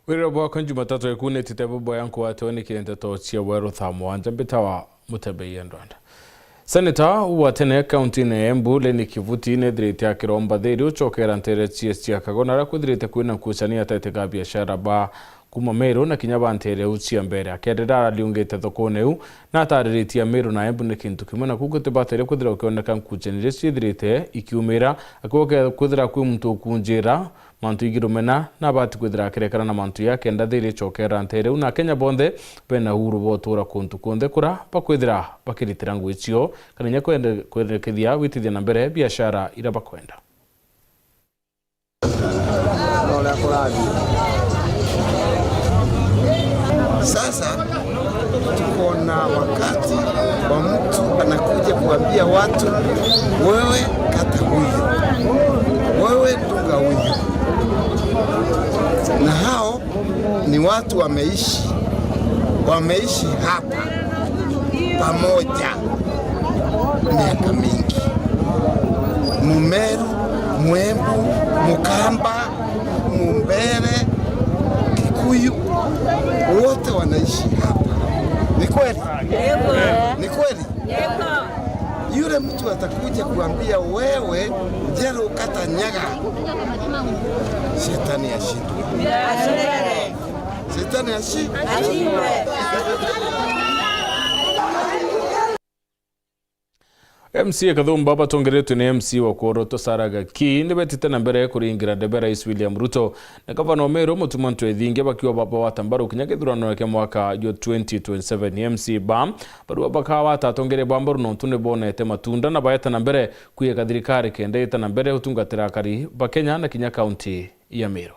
Wira bwa kan Jumatatu ekune titebo boyanko atoni kilente to chia wero thamo anja bitawa mutabeyi ndwanda. Senator wa tene county ne Embu le nikivuti ne direte ya kiromba dheri uchokera ntere chia kagona ra kudirete kuina kusania tateka biashara ba kuma Meru na kinyaba ntere uchia mbere akedera liungete thokoneu na tariritia Meru na Embu ne kintu kimana kugote batere kudira ukioneka kuchenire sidirete ikiumira akoke kudira ku mtu kunjira mantu igirumena na bati kudira kerekana na mantu ya kenda dheri chokera ntere una Kenya bonde pena huru botura kuntu konde kura bakwidira bakiritirangu ichio kanenya kwende kedia witithia na mbere biashara ira bakwenda. Sasa tuko na wakati wa mtu anakuja kuambia watu, wewe kata huyu, wewe dunga huyu, na hao ni watu wameishi hapa pamoja miaka mingi. Mumeru, Mwembu, Mukamba, Mumbere, Kikuyu, wote wanaishi hapa. Ni kweli? Ni kweli? Yule mtu atakuja kuambia wewe jero ukata nyaga, shetani ashindwe. Shetani ashindwe. MC Kathumba batongeretu ni MC wa Koroto Saraga ki ndibetite na mbere kuringira debera Rais William Ruto na gavana Meru mutumantu ethinge bakiwa baba watambaro kinyagithurano yake mwaka wa 2027 MC Bam barua bakawa tatongere bambaru no tune bonete matunda na bayeta na mbere kuyeka thirikari kende ita na mbere utungatira kari bakenya na kinya county ya Meru.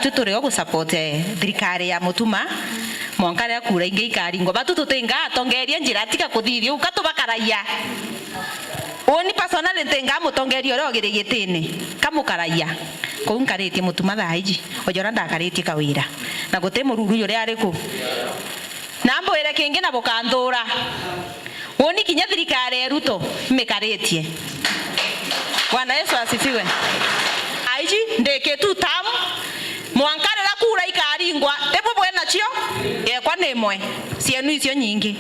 Tutore go support thirikari ya mutuma mwankare akura inge ikari ngo batututenga atongeria njira tika kuthiri ukatubakaraia oni personal ntenga mutongeria ro giregitene kamukaraia ko unkarete mutuma thaiji ojora ndakarete kawira na gote mururu yore ariku nambo ere kenge na bokandura oni kinya thirikari Ruto mekaretie. Bwana Yesu asifiwe. Aiji ndeke tu tamu mwankare la kura ikaringwa tepo bwena chio kwa nemwe sienu isio nyingi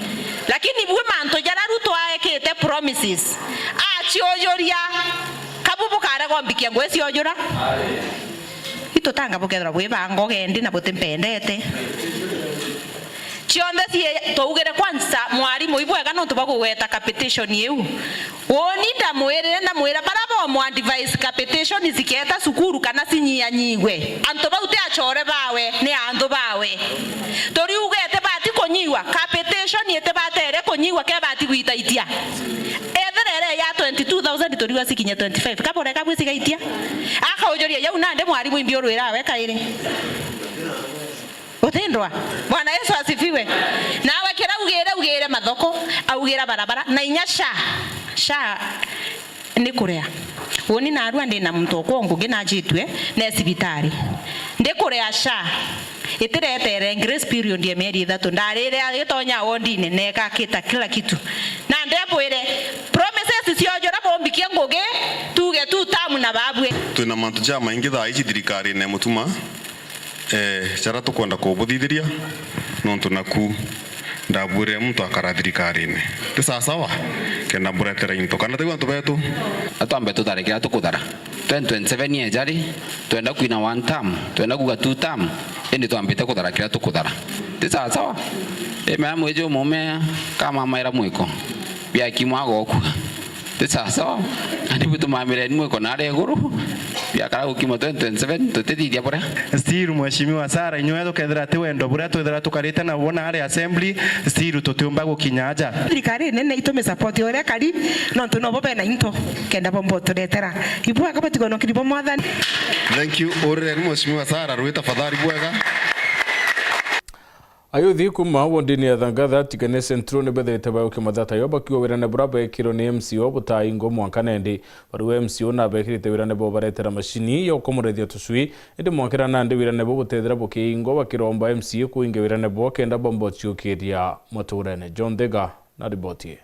lakini bwe manto jara Ruto aekete promises achiojoria kabubu kare gombikia ngwesi ojora ito tanga bokethra bwe bango gendi na botempendete chionde sie tougere kwanza mwarimu ibwega no tubagweta capitation yeu woni ndamwere na mwera barabo mwa device capitation ziketa sukuru kana sinyia nyigwe anto baute achore bawe ne ando bawe tori ugete bati konyiwa capitation yete batere konyiwa ke bati guitaitia etherere ya 22000 tori wasikinya 25 kabore kabwe sigaitia aka ojoria yau nande mwarimu imbio rwera we kaire utendwa. Bwana Yesu asifiwe. Na wakira ugere mathoko augera barabara na inyasha sha ni kurea woni na arua ndi na mtoko nguge na jitwe na sibitari ndi kurea sha itiretere grace period ya mieri 3 ndarire agitonya wondine neka kita kila kitu na ndebwire promises ciojora bombikie nguge tuge tu tamu na babwe tuna mantu jama ingi tha ici thirikari ne mutuma chara tukwenda kubuthithiria nontu naku ndabure mtu akara thirikari-ini ti sawa kenda buretera into kana tiwa ntu betu atambe tutarekera tukudara 2027 ye jari twenda kuina one term twenda kuga two term indi twambite kudharakira tukudara ti sawa mera mwejo mume kama maira mwiko bia kimwago ku ti sawa ani butu mamire ni mwiko na reguru bia kara ukimo 2027 tutithia bora still mheshimiwa Sara inywe tukethera ti wendo bura twethera tukarite na wona ari assembly still tutiumba gukinyaja thirikari nene itume support ore kari no tunobo bena into kenda bombo turetera ibwa kabatigo no kiribo mwathani. Thank you ore mheshimiwa Sara ruita fadhali bwega ayuthi kuma wondini ya thangatha tigane centro ne bethete bayo kimathata yoba kiwa wirane buraba ekiro ni MCO butaingo mwankanendi baru MCO na bekirite wirane bo baretera machini yo komurethio tusui indi mwankira nandi wirane bo gutethera bo kiingo bakiromba MCO kuinge wirane bo kenda bombo chiukiria maturene John Dega na riboti.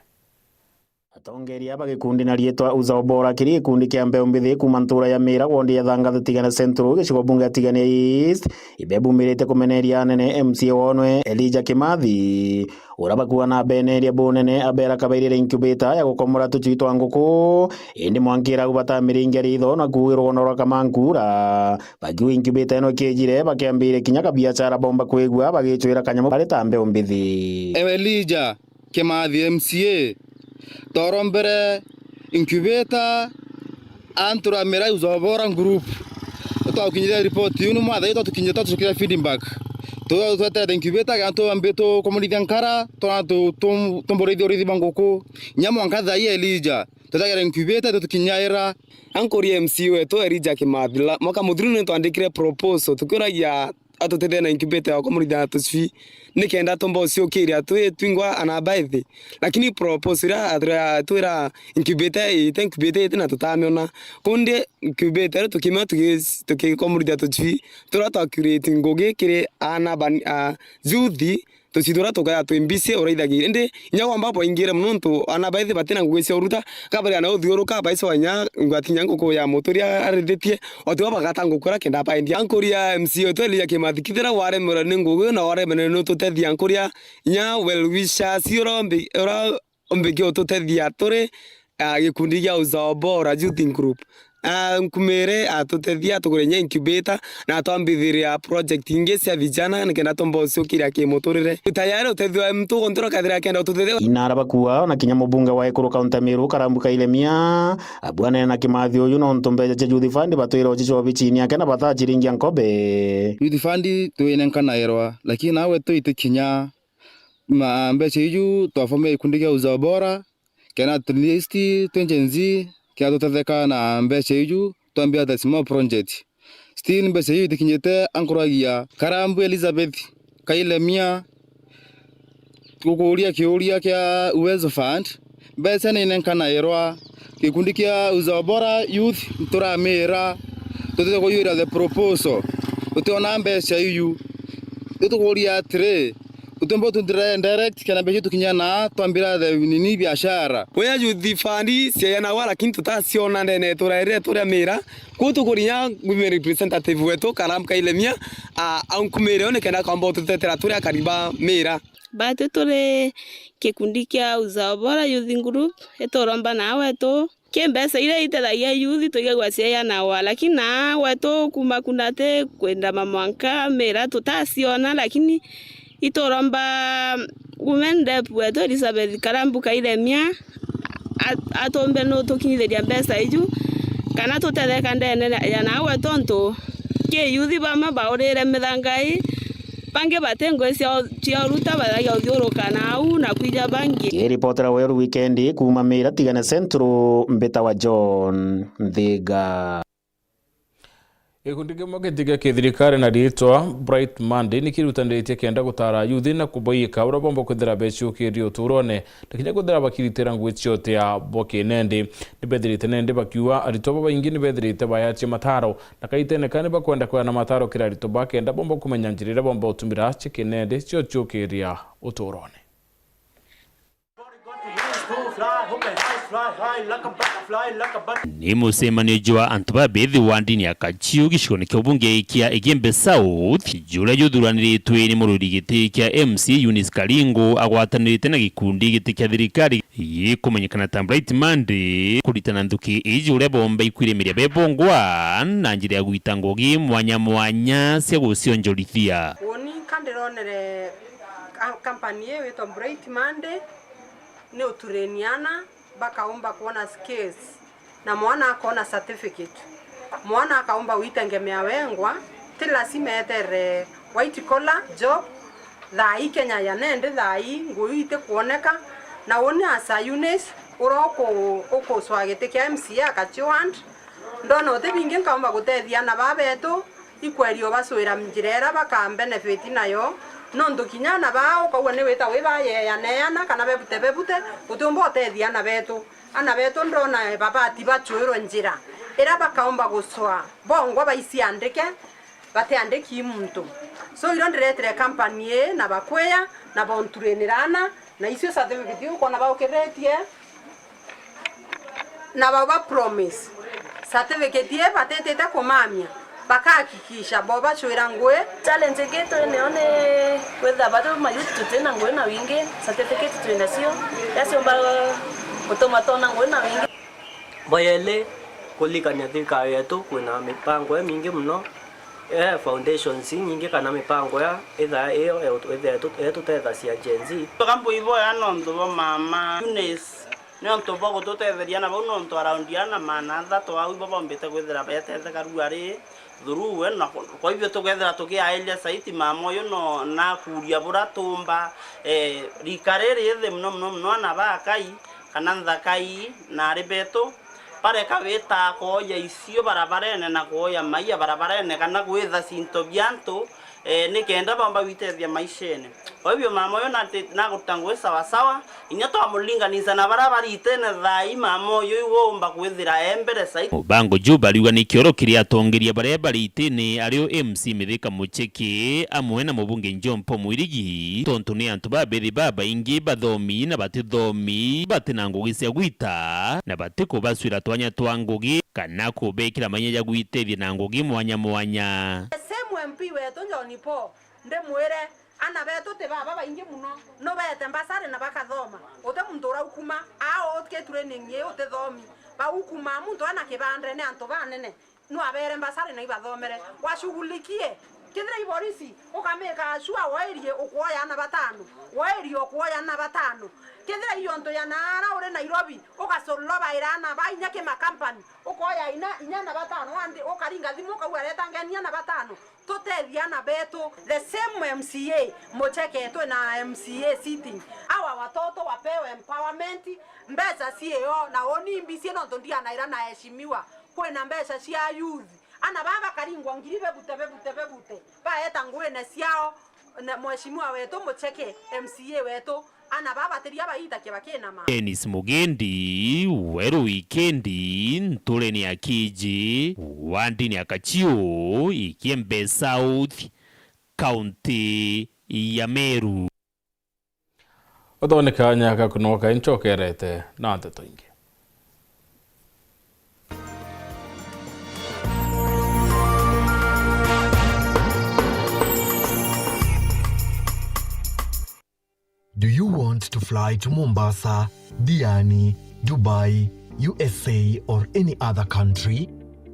atongeria bagikundi na rietwa Uzobora kiri gikundi kia mbeu mbithi kuma ntura ya Mira wondi ya Thanga tigana Central gicigo bunge tigana East ibebumirite kumeneria nene MCA wonwe Elijah Kimathi urabakuwa na beneria bunene abera kabairire incubator ya gukomora tucui twa nguku indi mwankira gubata miringe ritho na kuwirwo noro kamankura bagiu incubator eno kijire bakiambire kinyaka biashara bomba kwigwa bagicwira kanyamu bari ta mbeu mbithi Elijah Kimathi MCA torombere incubator antura Mira Uzobora group twakinyira report yunu mwa tha tukinyita tukira feedback twete incubator ganto ambeto komunidhi nkara tomborethi orithi banguku nyamo nkatha ye Elijah tutagera incubator tukinyaira ankori MC wetu Elijah Kimathi mwaka muthuru twandikire proposal tukiragia atutethia na incubator ya komunidhi atufi nikenda tombo cio kiria twingwa anabaithi lakini proposal atwira incubator na tutamiona kunde incubator tukima komunidhi atufi turata create ngoge kire ana youth tusidura tukaya twimbise uraithagi indi nyawa ambapo ingire mnuntu anabaithi batina ngwese uruta kabari na uthiuruka baisa wanya ngwatinya nguko ya motoria aredetie otwa bagata ngukura kenda paindi ankoria MC Elijah Kimathi kithira ware mura ningugo na ware meneno tutethia ankoria nya well wishes urombi kio tutethia turi gikundi gia Uzobora youth group nkumere atutethia tugurenya incubator na atwambithiria project ingi cia vijana nikenda tombocio kiria kimuturire tayari utethio mtu kontro kadira kenda utethio inara bakuwa na kinya mubunge wa Ekuru County Meru Karambuka Ilemia abwana na Kimathi uyu no ntumbeje cha youth fund batwira ochicho bichini yake na batha chiringi ankobe youth fund tuinenkana erwa lakini nawe tuitikinya mbeche iju twafome ikundi gia Uzobora kena at least twenjenzi kia tutetheka na mbeche iju twambia the small project still mbeche iju tikinyete ankuragia Karambu Elizabeth Kailemia kukuria kiuria kia Uwezo Fund mbeche ninenkana erwa gikundi kia Uzobora youth turamira tutete kuyira the proposal tutiona mbeche iju tukuria 3 utembo tundire direct kana beje tukinyana twambira the nini biashara oya youth fund siana wala kintu tasiona ndene turaire turamira kutukurinya gwe representative wetu Karambuka Ilemia ankumere one kana kwamba tutetera turia kariba Mira bate tore kikundi kia Uzobora youth group etoromba nawe to kembesa ile itelaia youth tugegwacia ya nawa lakini na wetu kuma kunate kwenda mamwanka Mira tutasiona lakini itoromba women rep wetu Elizabeth Karambuka Ilemia atombe no tukinyitheria mbesa iju kana tutetheka ndene ya nawe tonto ke youth bama baurire mithangai bange batengo cia ruta baragia uthiuruka nau na kwija bangi reportera weru weekend kuma Mira tigana Central mbeta wa John Thiga Gikundi kimwe gitiga kithirikari na riitwa Bright Monday nikirutaniritie kenda gutara yuthi na kuboika ura bombo kuthira bechi ukiri uturone ndikinya kuthira bakiritira ngwi ciote ya boke nende nibethirite nende bakiwa aritoba baingi nibethirite bayachi mataro na kaitene kane bakwenda kwa na mataro kira ritoba kenda bombo kumenya njirira bombo utumira chike nende cio ukiria uturone ni musemani jwa antuba bethi wandini akachiu gishikoni kyobunge kia Igembe South jura yuthuranire ni mururi giti kia MC Eunice Karingo agwatanirite na gikundi giti kia thirikari yikumenyekana ta Bright Monday kuritana nduki iji ure bomba ikwiremiria bebongwa na njira ya gwita ngogi mwanya cia gucionjorithia woni kandironere kampani yetu Bright Monday ni utureniana bakaomba kuona skills na mwana akaona certificate mwana akaomba uitengemea wengwa tila simetere white collar job thai Kenya ya nende thai nguite kuoneka na woni asa Eunice uroko uko swagete kia MCA akachiwand ndono tebinge kaomba gutethia na babetu ikwerio baswira mjirera baka benefit nayo nondo kinyana bao kwa ne weta we baye ya neana kana bebute utumbo tethia na betu ana betu ndona baba tibachuiro njira era bakaomba guswa bongo baisi andike bate andiki muntu so ironderetere company na bakweya na bonturenirana na isio certificate uko na baokeretie na baba promise certificate ye batete kumamia bakahakikisha boba chwira ngwe challenge geto neone kwetha bado mayuti tutena ngwe na wingi certificate tuinasio yasio ba otomatona ngwe na wingi bayele kulikanya thirikari yetu kwina mipango mingi muno foundations nyingi kana mipango ya etha iyo etutetha cia Gen Z kampo ivo ya nonto bo mama Eunice nonto bo gututetheria na bo nonto around yana manatha to au bo bombete gwithira betete karuari thuruwe na kwa hivyo tugethera tugiaelia saiti mama yo no na kuria bura tumba rikarere yethe mno na bakai kana nthakai na ribeto pare kaweta koya isio barabarene na koya maiya barabarene kana gwetha sinto byanto nikenda bamba witethia maishene kwa hivyo mama yo na gutangwe sawa sawa inya to amulinganiza na barabari itene thai mama yo iwomba gwithira embere saiti Bango Juba liuga ni kioro kiria atongeria baria bari itene ario MC Mithika Mucheki amwe na mubunge Njompo Mwirigi tontu ni antu babethi baba ingi bathomi na batithomi batina ngugi cia gwita na batiko baswira twanya twa ngugi kana kubekira manyanya gwitethia na ngugi mwanya MP wetu John Paul ndemwire ana betu te baba baingi muno no bete mbasare na bakathoma ote muntu ukuma ao ke training ye ote thomi ba ukuma muntu ana kibandre ne anto banene no abere mbasare na ibathomere washughulikie kidira iborisi ukameka shua wairie ukuoya na batano wairie ukuoya na batano kidira iyonto ya nara ore Nairobi ukasoloba irana bainya ke makampani ukoya ina na batano andi ukaringa thimu ukawaleta ngenia na batano tutethia betu the same MCA Mucheki tu na MCA sitting awa watoto wapewe empowerment mbesa CEO na oni mbisie no ndia na ira na heshimiwa kwena mbesa cia youth ana baba karingwa ngiribe bute baeta ngwene ciao na mheshimiwa wetu Mucheki MCA wetu ana baba teria baita kibakena ma Dennis Mugendi weru wikendi ntuleni akiji wandini akachio Ikembe South County ya Meru Othoneka nyaka kunoka nchokerete na nteto ingi Do you want to fly to Mombasa, Diani, Dubai, USA, or any other country?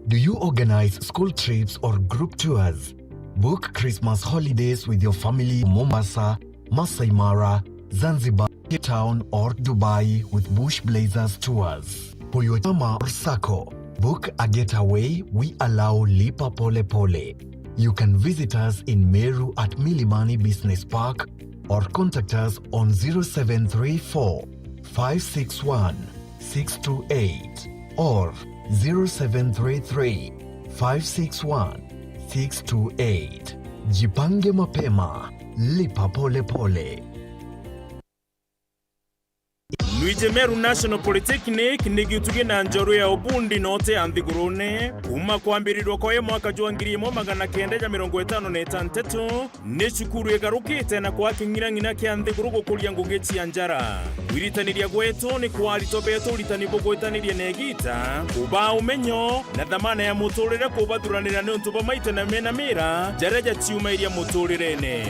Do you organize school trips or group tours? Book Christmas holidays with your family in Mombasa, Masai Mara, Zanzibar, Cape Town, or Dubai with Bush Blazers Tours. For your chama or sacco, book a getaway. We allow Lipa Pole Pole. You can visit us in Meru at Milimani Business Park or contact us on 0734 561 628 or 0733 561 628. Jipange mapema, lipa pole pole. Luije Meru National Polytechnic ni gituge na njoro ya ubundi note anthigurune kuma kwambirirwa kwa mwaka jwa 1956 ni cukuru egarukite na kwa king'irang'ina kia anthiguru gukuria ngugi cia njara wiritaniria gwetu ni kwalito betu uritani bugwitaniria negita kuba umenyo na dhamana ya muturire kubathuranira ni untu bamaite na mena mira jareja ciuma iria muturirene.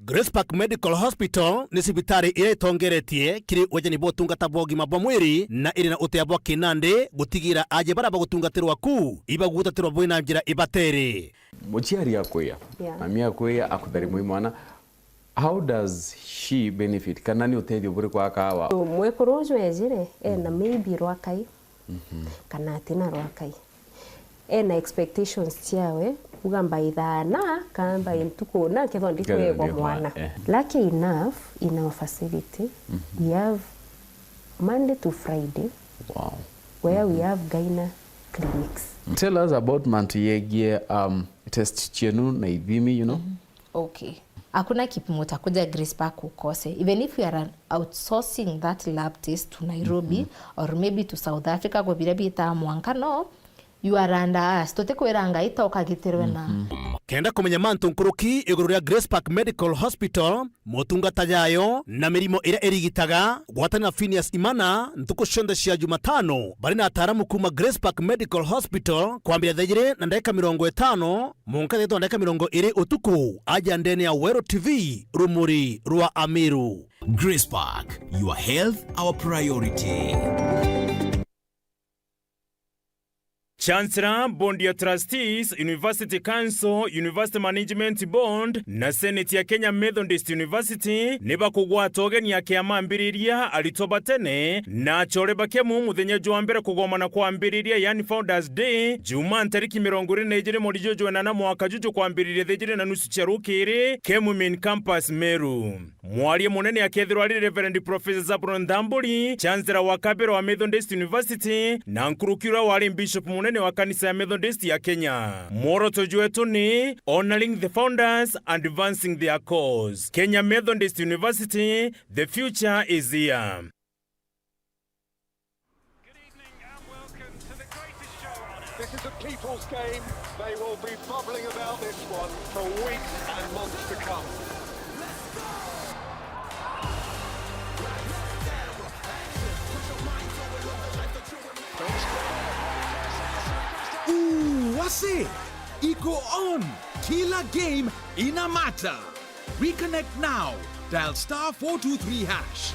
Grace Park Medical Hospital ni sibitari ire tongeretie kiri wajani bo tungata bogima bwa mwiri na iri na utea bwa kinande gutigira aje bara bagutungatirwa ku iba gutatirwa bwina njira ibatere mochiari yakweya mami yakweya akuthari mwana. How does she benefit kana ni uteithio buri kwa kawa mwekorojo ejire na maybe rwakai kana tina rwakai na expectations ciawe ugamba ithana kamba intukuna ketho ndikwe mwana. Lucky enough in our facility we have Monday to Friday where we have gyna clinics. Tell us about Mantiyegie test chenu na ithimi, you know. Okay. Hakuna kipimo takuja Grace Park ukose. Even if we are outsourcing that lab test to Nairobi or maybe to South Africa kwa bila bita mwangano, you are under us tutikwira ngai toka gitirwe na kenda kumenya mantu nkuruki iguru ria Grace Park Medical Hospital motungata yayo na mirimo ira irigitaga gwatana Phineas Imana ntuko shonda cia Jumatano bari na ataramu kuma Grace Park Medical Hospital kwambia thejire na ndeka 50 munka theto ndeka 20 utuku aja ndene ya Wero TV rumuri rwa Amiru. Grace Park, your health our priority. Chancellor, Board ya Trustees, University Council, University Management Board na Senate ya Kenya Methodist University niba kugwa togeni ya kiamambiriria alitoba tene na choreba kemu muthenya jwa mbere kugomana kwa ambiriria yani Founders Day Juma tariki 24 muri jojo na mwaka juju kwa ambiriria thejire na nusu cherukiri kemu main campus Meru. Mwalimu munene akethirwa ari Reverend Professor Zabron Ndamburi, Chancellor wa Kabero wa Methodist University na nkurukira wali Bishop munene wa kanisa ya Methodist ya Kenya. Moroto jwetu ni honoring the founders and advancing their cause. Kenya Methodist University, the future is here. This is a people's game. They will be bubbling about this one for weeks and months to come. Wase, iko on. Kila game inamata. Reconnect now. Dial *423#.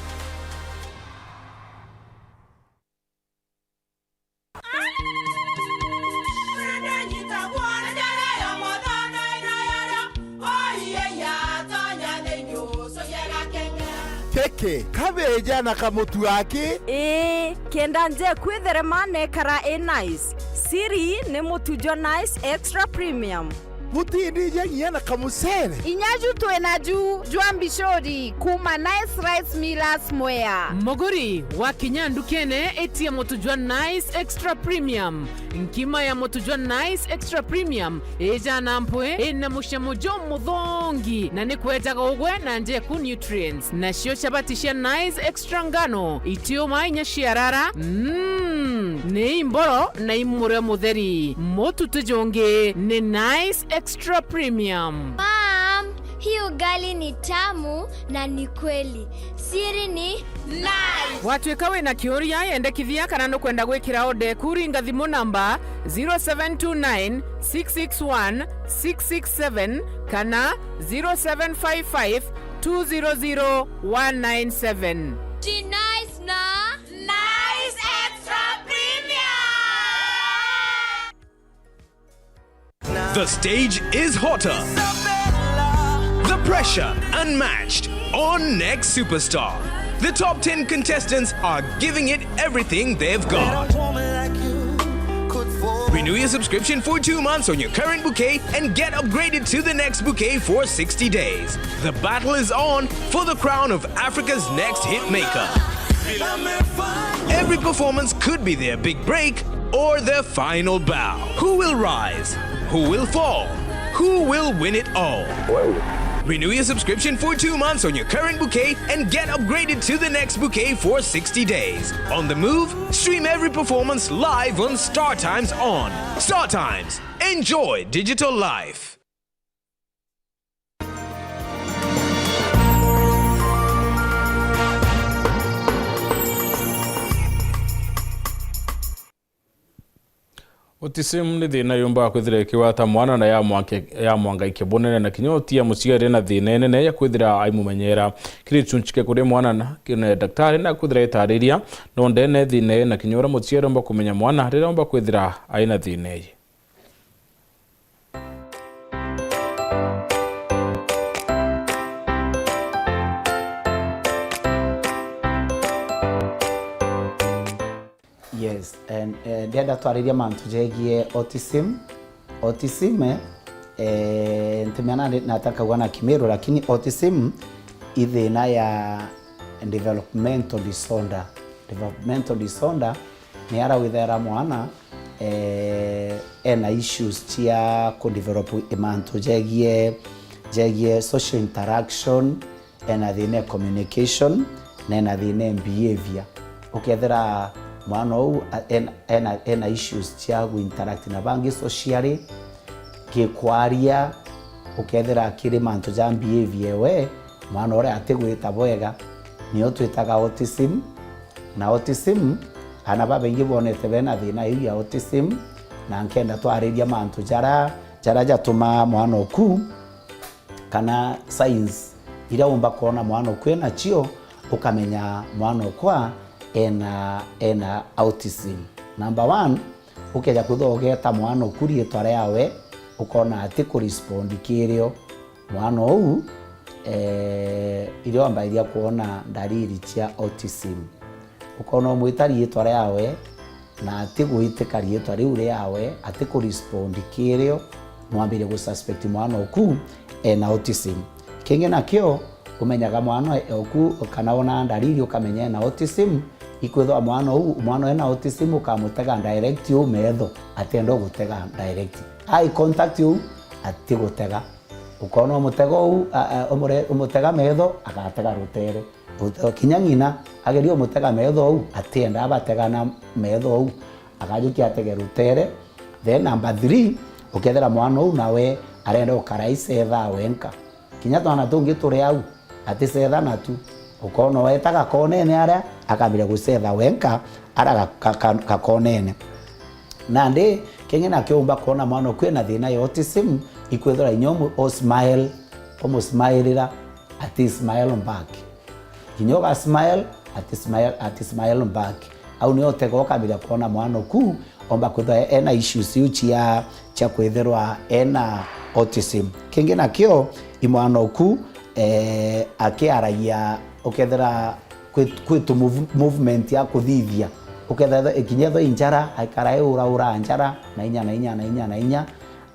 Keke, kabeja na kamutu wake? Kenda nje kwitherema nekara nice. Siri ni mutujo nice extra premium. Mutindi nyenye na kamusere. Inyaju tuenaju juambishori kuma nice rice millers mwea. Moguri wa kinyandu kene eti ya motujwa nice extra premium. Nkima ya motujwa nice extra premium eja nampwe ena mushamujo mudhongi na nikweta gogwe na nje ku nutrients na shio shabatisha nice extra ngano itio mainya shiarara ne imboro na imure mutheri motu tujonge ne nice extra premium. Mom, hii ugali ni tamu na ni kweli. Siri ni nice. Watwekawe na kioria yende kithia kana no kwenda gwikira ode kuringa thimu namba 0729 661 667 kana 0755 200 197. Ji nice na nice extra premium. The stage is hotter. The pressure unmatched on Next Superstar. The top 10 contestants are giving it everything they've got. Renew your subscription for 2 months on your current bouquet and get upgraded to the next bouquet for 60 days. The battle is on for the crown of Africa's next hit maker. Every performance could be their big break or their final bow. Who will rise? Who will fall? Who will win it all? Renew your subscription for 2 months on your current bouquet and get upgraded to the next bouquet for 60 days. On the move, stream every performance live on Star Times On. Star Times. Enjoy digital life. Autism ni thina yumba kwithira ikiwata mwana na ya mwanga ikibonene na kinyotia muciari na thina nene ya kwithira aimumenyera kiri chunchike kuri mwana na kine daktari na kwithira itariria no ndene thina na kinyora muciari omba kumenya mwana rira omba kwithira aina thina iyi. Yes, and ndenda twariria mantu jegie autism ntumena nataka kuona Kimiru, lakini autism ithina ya developmental disorder ni ara withera mwana ena issues cia ku develop mantu jegie social interaction, ena thina communication na ena thina behavior. Ukethera mwana ou ena issues cia interact na bangi socially gikwaria ukethera kiri mantu ja behavior we mwana ore atigwita bwega niyo twitaga autism. Na autism ana baba ingi bonete bena thina hiyo ya autism na nkenda twariria mantu jara jatuma mwana oku kana science ira umba kuona mwana oku ena chio ukamenya mwana okwa ena autism. Number 1 ukeja kuthogeta mwana oku rietwa yawe ukona ati ku respond kirio mwana ou irio ambairia kuona dalili cia autism ukona mwita rietwa yawe na ati guitika rietwa riu yawe ati ku respond kirio mwambire gu suspect mwana oku ena autism. Kingi nakio umenyaga mwana oku kana ona dalili ukamenya na autism ikwithwa mwana ena autism ukamutega direct yo metho atendo gutega direct eye contact yo ati gutega ukona umutego umutega metho agatega rutere kinyangina agerio umutega metho ou atienda abatega na metho ou agajukia atege rutere. Then number 3 ukethera mwana ou nawe arenda ukaraise tha wenka kinya twana tungi turi au ati setha na tu ukona wetaga konene aria akambira gusetha wenka ara kakonene nande kingi na kiumba kuona mwana kwena thina ya autism ikwethera inyomu o smile omo smileira ati smile back kinyoga smile ati smile back au ni otego ukambira kuona mwana ku omba kwethera ena issues cia kwetherwa ena autism. Kingi na kio imwana ku akiaragia ukethera kwitu movement ya kuthithia ukethera ikinyetho injara aikara ura njara na inya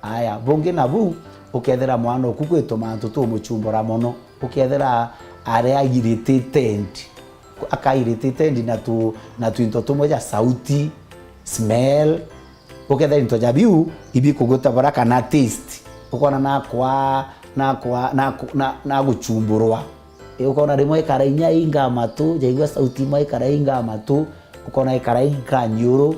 aya bonge na bu ukethera mwana oku kwitu mantu tu muchumbura mono ukethera are irritated na tu into tumoja sauti smell ukethera into jabiu ibi kuguta baraka na taste ukona na guchumburwa ukona rimwe karainya inga matu jaigwa sauti mai karainga matu ukona karainga nyuro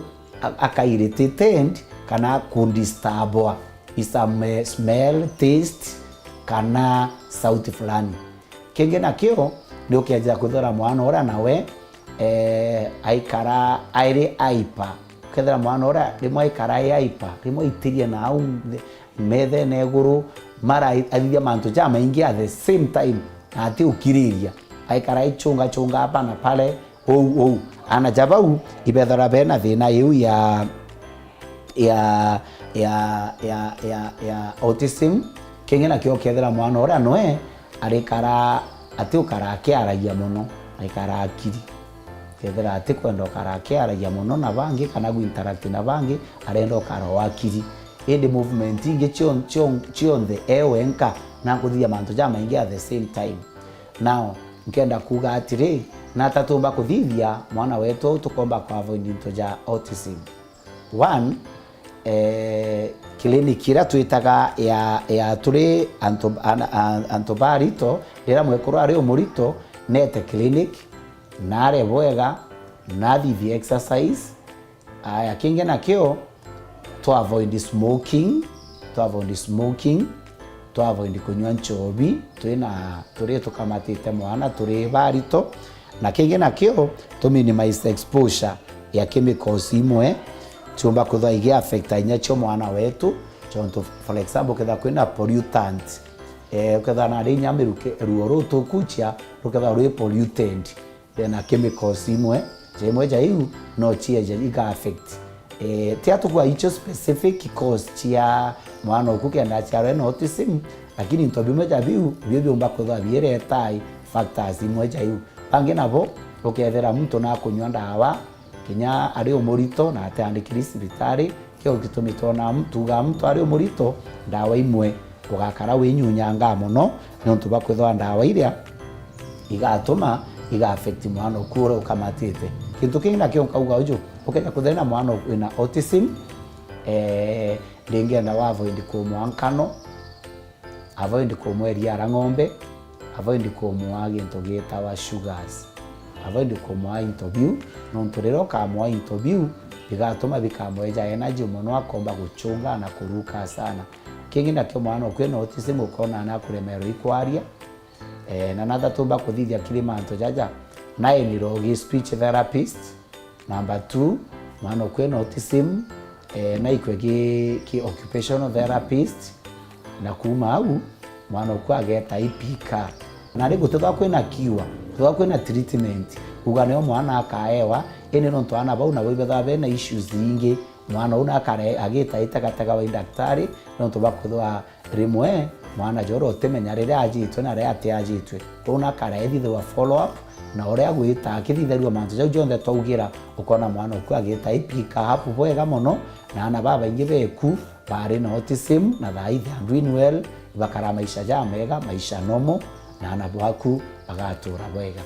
akairritated kana kundistabwa isa smell taste kana sauti fulani. Kingi na kio ni ukiaja kuthora mwana ora nawe aikara aire aipa ukethera mwana ora rimwe aikara aipa rimwe itiria na au methe na iguru mara athithia mantu jama ingi at the same time na ati ukiriria aikara ichunga hapa na pale ou ana jabau ibethora bena thina yu ya autism. Kingi na kio kethera mwana ora noe arikara ati ukara akiaragia muno aikara akiri kethera ati kwenda ukara akiaragia muno na bangi kana gu interact na bangi arenda ukara wakiri indi movement ingi chionde ewenka na kuthia mantu jama ingi at the same time. Now nkenda kuga atiri na tatumba kuthithia mwana wetu tukomba kwa avoid into ja autism. 1 clinic ira twitaga ya turi antobarito ira mwekuru ari umurito nete clinic nare bwega na the exercise aya kingi na kio to avoid smoking to avoid kunywa nchobi turi tukamatite mwana turi barito na kingi na kio to minimize exposure ya chemicals imwe chumba kutha ige affect inya cho mwana wetu chonto for example ketha kwina pollutant ketha na rinya miruke ruo ruto kucha ruketha ru polluted na chemicals imwe jemwe jaiu no chia je iga affect tiatu kwa icho specific cause chia mwana ukukenda cha no autism lakini ntobi moja biu bibyo mbakotha biere tai factors imwe jaiu pange nabo ukethera mtu na kunywa ndawa kinya ari umurito na atandikiri sibitari kio gitumitwo na mtu ari umurito ndawa imwe ugakara winyunyanga muno nontu bakwithwa ndawa iria igatuma iga affect mwana ukura ukamatite kintu kingi na kio kauga uju ukenya kuthena mwana wina autism ndingenda wa avoid kumwankano avoid kumweria ng'ombe avoid kumwa gintu gitawa sugars avoid kumwa interview no nturero kamwa interview bigatuma bikamweja energy muno akomba guchunga na kuruka sana kingi nakyo mwana kwena autism ukona na kuremero ikwaria na nada tumba kuthithia kilimanto jaja naye ni rogi speech therapist. Number 2 mwana kwena autism na ikwegi ki occupational therapist na kuma au mwana kwa ageta ipika na rĩngũ tũtwa kwĩna kiwa tũtwa kwĩna treatment ugane mwana akaewa ene no twana bau na boibetha bena issues nyingi mwana una akare agita itakataka wa daktari no tubakuthwa rimwe mwana joro temenya rĩrĩa ajitwe na rĩrĩa atiajitwe una akare thithwa follow up na ũrĩa gwĩta akithitherua manzo jau jonthe twaugira ukona mwana kwa agita ipika hapo bwega muno na ana baba ingi beku bari na autism na thaithi doing well bakara maisha ja mega maisha nomo na ana bwaku agatura bwega.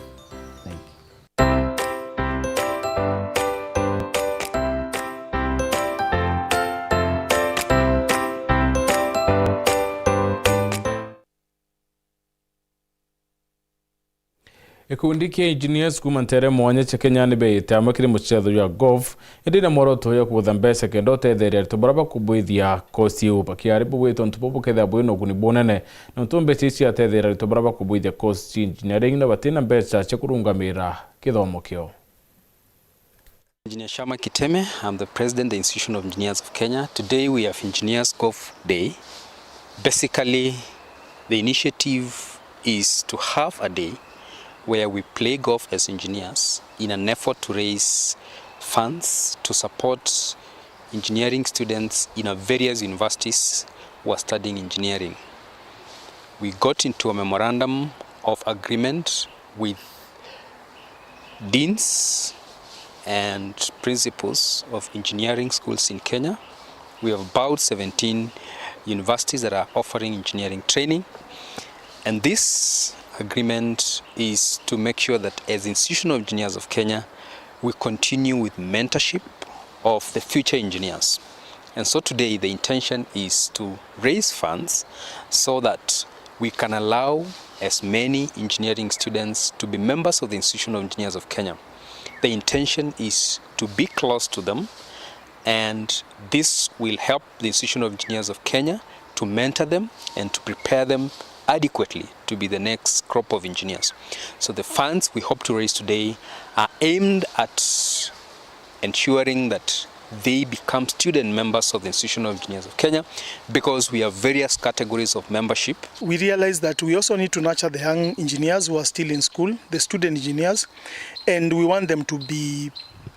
Ikundi kia engineers kumantere mwanya chekenya ni beite amakiri muchetho ya golf edina moroto ya kuutha mbesa kendo tetheria tubaraba kubuithia kosi upa kiaribu wito ntupopo ketha bwino kuni bonene na ntumbe sisi atetheria tubaraba kubuithia kosi engineering na batina mbesa chekurungamira kithomo kio. Engineer Shama Kiteme, I'm the president of the Institution of Engineers of Kenya. Today we have Engineers Golf Day. Basically, the initiative is to have a day where we play golf as engineers in an effort to raise funds to support engineering students in various universities who are studying engineering. We got into a memorandum of agreement with deans and principals of engineering schools in Kenya. We have about 17 universities that are offering engineering training, and this agreement is to make sure that as Institution of Engineers of Kenya, we continue with mentorship of the future engineers. And so today the intention is to raise funds so that we can allow as many engineering students to be members of the Institution of Engineers of Kenya. The intention is to be close to them, and this will help the Institution of Engineers of Kenya to mentor them and to prepare them adequately to be the next crop of engineers. So the funds we hope to raise today are aimed at ensuring that they become student members of the Institution of Engineers of Kenya, because we have various categories of membership. We realize that we also need to nurture the young engineers who are still in school, the student engineers, and we want them to be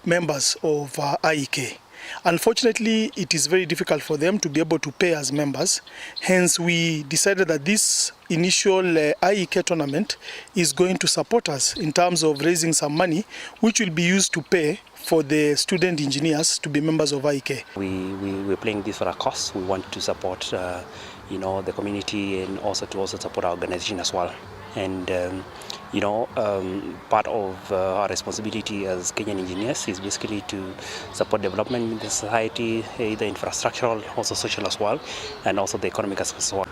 members of IEK. Unfortunately, it is very difficult for them to be able to pay as members. Hence, we decided that this initial IEK tournament is going to support us in terms of raising some money, which will be used to pay for the student engineers to be members of IEK. We're playing this for a cause. We want to support the community, and also to support our organization as well. And part of our responsibility as Kenyan engineers is basically to support development in the society, either infrastructural, also social as well, and also the economic aspects as well.